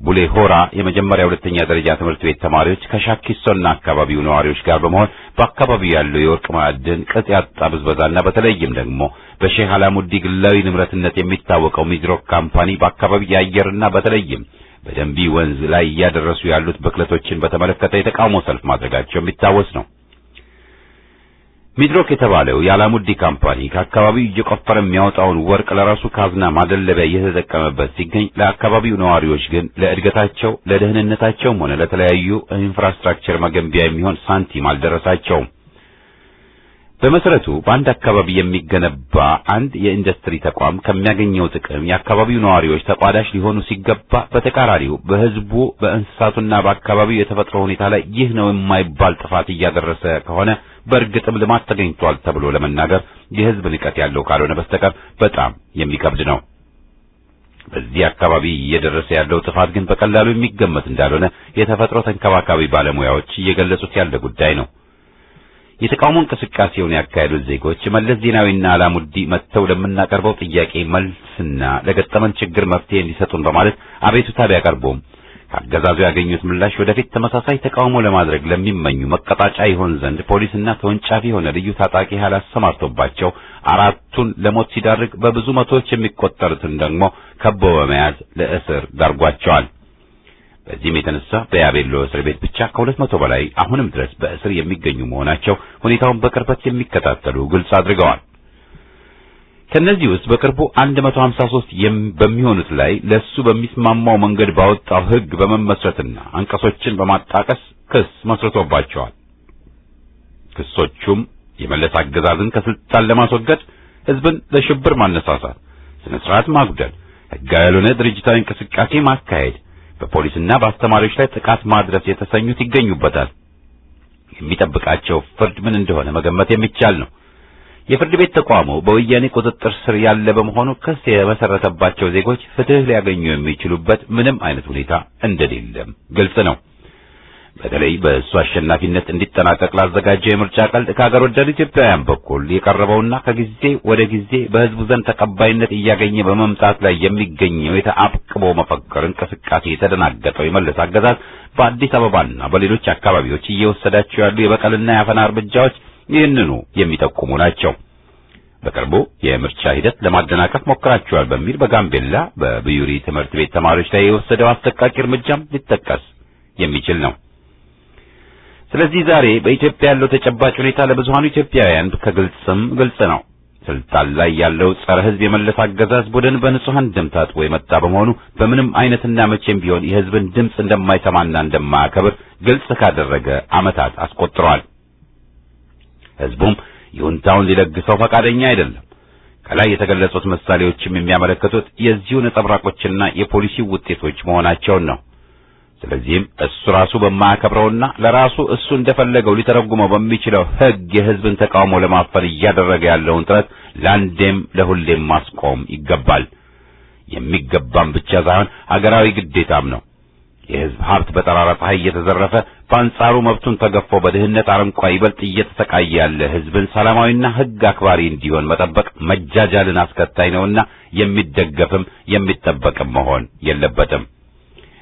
ቡሌ ሆራ የመጀመሪያ ሁለተኛ ደረጃ ትምህርት ቤት ተማሪዎች ከሻኪሶና አካባቢው ነዋሪዎች ጋር በመሆን በአካባቢው ያለው የወርቅ ማዕድን ቅጥ ያጣ ብዝበዛና በተለይም ደግሞ በሼህ አላሙዲ ግላዊ ንብረትነት የሚታወቀው ሚድሮክ ካምፓኒ በአካባቢው የአየርና በተለይም በደንቢ ወንዝ ላይ እያደረሱ ያሉት ብክለቶችን በተመለከተ የተቃውሞ ሰልፍ ማድረጋቸው የሚታወስ ነው። ሚድሮክ የተባለው የአላሙዲ ካምፓኒ ከአካባቢው እየቆፈረ የሚያወጣውን ወርቅ ለራሱ ካዝና ማደለቢያ እየተጠቀመበት ሲገኝ፣ ለአካባቢው ነዋሪዎች ግን ለእድገታቸው ለደህንነታቸውም ሆነ ለተለያዩ ኢንፍራስትራክቸር መገንቢያ የሚሆን ሳንቲም አልደረሳቸውም። በመሰረቱ በአንድ አካባቢ የሚገነባ አንድ የኢንዱስትሪ ተቋም ከሚያገኘው ጥቅም የአካባቢው ነዋሪዎች ተቋዳሽ ሊሆኑ ሲገባ፣ በተቃራኒው በህዝቡ በእንስሳቱና በአካባቢው የተፈጥሮ ሁኔታ ላይ ይህ ነው የማይባል ጥፋት እያደረሰ ከሆነ በእርግጥም ልማት ተገኝቷል ተብሎ ለመናገር የህዝብ ንቀት ያለው ካልሆነ በስተቀር በጣም የሚከብድ ነው። በዚህ አካባቢ እየደረሰ ያለው ጥፋት ግን በቀላሉ የሚገመት እንዳልሆነ የተፈጥሮ ተንከባካቢ ባለሙያዎች እየገለጹት ያለ ጉዳይ ነው። የተቃውሞ እንቅስቃሴውን ያካሄዱት ዜጎች መለስ ዜናዊና አላሙዲ መጥተው ለምናቀርበው ጥያቄ መልስና ለገጠመን ችግር መፍትሄ እንዲሰጡን በማለት አቤቱታ ቢያቀርቡም ከአገዛዙ ያገኙት ምላሽ ወደፊት ተመሳሳይ ተቃውሞ ለማድረግ ለሚመኙ መቀጣጫ ይሆን ዘንድ ፖሊስና ተወንጫፊ የሆነ ልዩ ታጣቂ ኃይል አሰማርቶባቸው አራቱን ለሞት ሲዳርግ በብዙ መቶዎች የሚቆጠሩትን ደግሞ ከቦ በመያዝ ለእስር ዳርጓቸዋል። በዚህም የተነሳ በያቤሎ እስር ቤት ብቻ ከ200 በላይ አሁንም ድረስ በእስር የሚገኙ መሆናቸው ሁኔታውን በቅርበት የሚከታተሉ ግልጽ አድርገዋል። ከነዚህ ውስጥ በቅርቡ 153 በሚሆኑት ላይ ለሱ በሚስማማው መንገድ ባወጣው ሕግ በመመስረትና አንቀጾችን በማጣቀስ ክስ መስርቶባቸዋል። ክሶቹም የመለስ አገዛዝን ከስልጣን ለማስወገድ፣ ሕዝብን ለሽብር ማነሳሳት፣ ስነ ስርዓት ማጉደል፣ ሕጋዊ ያልሆነ ድርጅታዊ እንቅስቃሴ ማካሄድ፣ በፖሊስና በአስተማሪዎች ላይ ጥቃት ማድረስ የተሰኙት ይገኙበታል። የሚጠብቃቸው ፍርድ ምን እንደሆነ መገመት የሚቻል ነው። የፍርድ ቤት ተቋሙ በወያኔ ቁጥጥር ስር ያለ በመሆኑ ክስ የመሰረተባቸው ዜጎች ፍትህ ሊያገኙ የሚችሉበት ምንም አይነት ሁኔታ እንደሌለም ግልጽ ነው። በተለይ በእሱ አሸናፊነት እንዲጠናቀቅ ላዘጋጀው የምርጫ ቀልድ ከሀገር ወዳድ ኢትዮጵያውያን በኩል የቀረበውና ከጊዜ ወደ ጊዜ በህዝቡ ዘንድ ተቀባይነት እያገኘ በመምጣት ላይ የሚገኘው የተአቅቦ መፈክር እንቅስቃሴ የተደናገጠው የመለስ አገዛዝ በአዲስ አበባና በሌሎች አካባቢዎች እየወሰዳቸው ያሉ የበቀልና የአፈና እርምጃዎች ይህንኑ የሚጠቁሙ ናቸው። በቅርቡ የምርጫ ሂደት ለማደናቀፍ ሞክራቸዋል በሚል በጋምቤላ በብዩሪ ትምህርት ቤት ተማሪዎች ላይ የወሰደው አሰቃቂ እርምጃም ሊጠቀስ የሚችል ነው። ስለዚህ ዛሬ በኢትዮጵያ ያለው ተጨባጭ ሁኔታ ለብዙሃኑ ኢትዮጵያውያን ከግልጽም ግልጽ ነው። ስልጣን ላይ ያለው ጸረ ህዝብ የመለስ አገዛዝ ቡድን በንጹሃን ደም ታጥቦ የመጣ በመሆኑ በምንም አይነትና መቼም ቢሆን የህዝብን ድምጽ እንደማይሰማና እንደማያከብር ግልጽ ካደረገ ዓመታት አስቆጥሯል። ህዝቡም ይሁንታውን ሊለግሰው ፈቃደኛ አይደለም። ከላይ የተገለጹት ምሳሌዎችም የሚያመለክቱት የዚሁ ነጸብራቆችና የፖሊሲው ውጤቶች መሆናቸውን ነው። ስለዚህም እሱ ራሱ በማያከብረውና ለራሱ እሱ እንደፈለገው ሊተረጉመው በሚችለው ህግ የህዝብን ተቃውሞ ለማፈን እያደረገ ያለውን ጥረት ለአንዴም ለሁሌም ማስቆም ይገባል። የሚገባም ብቻ ሳይሆን ሀገራዊ ግዴታም ነው። የህዝብ ሀብት በጠራራ ፀሐይ እየተዘረፈ በአንጻሩ መብቱን ተገፎ በድህነት አረንቋ ይበልጥ እየተሰቃየ ያለ ህዝብን ሰላማዊና ህግ አክባሪ እንዲሆን መጠበቅ መጃጃልን አስከታይ ነውና የሚደገፍም የሚጠበቅም መሆን የለበትም።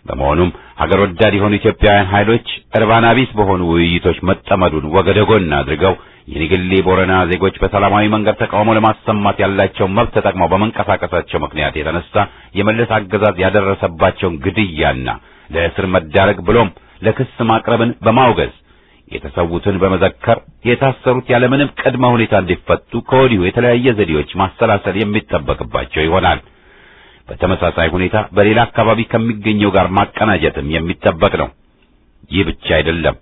በመሆኑም ሀገር ወዳድ የሆኑ ኢትዮጵያውያን ኃይሎች እርባና ቢስ በሆኑ ውይይቶች መጠመዱን ወገደጎን አድርገው የኒግሌ ቦረና ዜጎች በሰላማዊ መንገድ ተቃውሞ ለማሰማት ያላቸው መብት ተጠቅመው በመንቀሳቀሳቸው ምክንያት የተነሳ የመለስ አገዛዝ ያደረሰባቸውን ግድያና ለእስር መዳረግ ብሎም ለክስ ማቅረብን በማውገዝ የተሰዉትን በመዘከር የታሰሩት ያለምንም ቅድመ ሁኔታ እንዲፈቱ ከወዲሁ የተለያየ ዘዴዎች ማሰላሰል የሚጠበቅባቸው ይሆናል። በተመሳሳይ ሁኔታ በሌላ አካባቢ ከሚገኘው ጋር ማቀናጀትም የሚጠበቅ ነው። ይህ ብቻ አይደለም።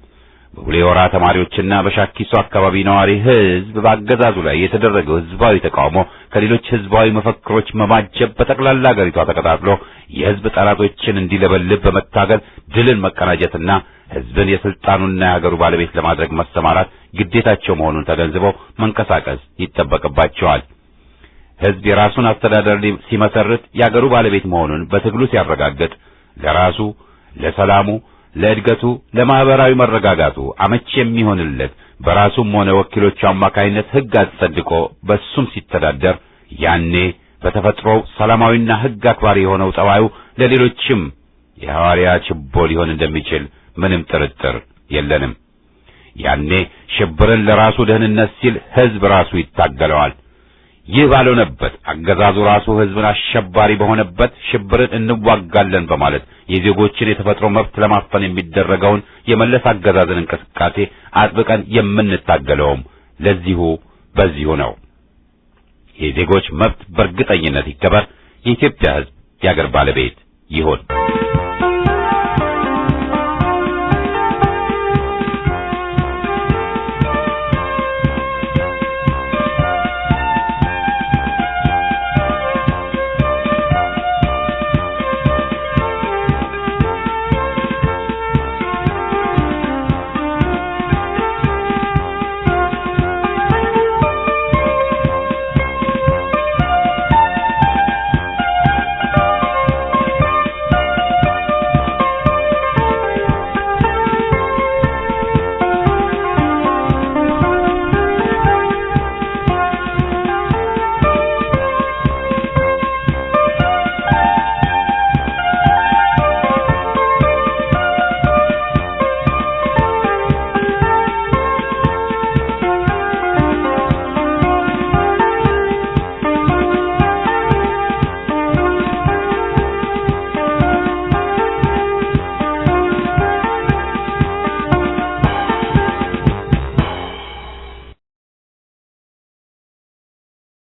በቡሌ ሆራ ተማሪዎችና በሻኪሶ አካባቢ ነዋሪ ህዝብ በአገዛዙ ላይ የተደረገው ህዝባዊ ተቃውሞ ከሌሎች ህዝባዊ መፈክሮች መማጀብ በጠቅላላ ሀገሪቷ ተቀጣጥሎ የህዝብ ጠላቶችን እንዲለበልብ በመታገል ድልን መቀናጀትና ህዝብን የስልጣኑና የሀገሩ ባለቤት ለማድረግ መሰማራት ግዴታቸው መሆኑን ተገንዝበው መንቀሳቀስ ይጠበቅባቸዋል። ሕዝብ የራሱን አስተዳደር ሲመሰርት የአገሩ ባለቤት መሆኑን በትግሉ ሲያረጋግጥ ለራሱ፣ ለሰላሙ፣ ለእድገቱ፣ ለማህበራዊ መረጋጋቱ አመቺ የሚሆንለት በራሱም ሆነ ወኪሎቹ አማካይነት ሕግ አጸድቆ በሱም ሲተዳደር ያኔ በተፈጥሮው ሰላማዊና ሕግ አክባሪ የሆነው ጠባዩ ለሌሎችም የሐዋርያ ችቦ ሊሆን እንደሚችል ምንም ጥርጥር የለንም። ያኔ ሽብርን ለራሱ ደህንነት ሲል ሕዝብ ራሱ ይታገለዋል። ይህ ባልሆነበት አገዛዙ ራሱ ሕዝብን አሸባሪ በሆነበት ሽብርን እንዋጋለን በማለት የዜጎችን የተፈጥሮ መብት ለማፈን የሚደረገውን የመለስ አገዛዝን እንቅስቃሴ አጥብቀን የምንታገለውም በዚሁ ነው። የዜጎች መብት በእርግጠኝነት ይከበር። የኢትዮጵያ ሕዝብ የአገር ባለቤት ይሁን።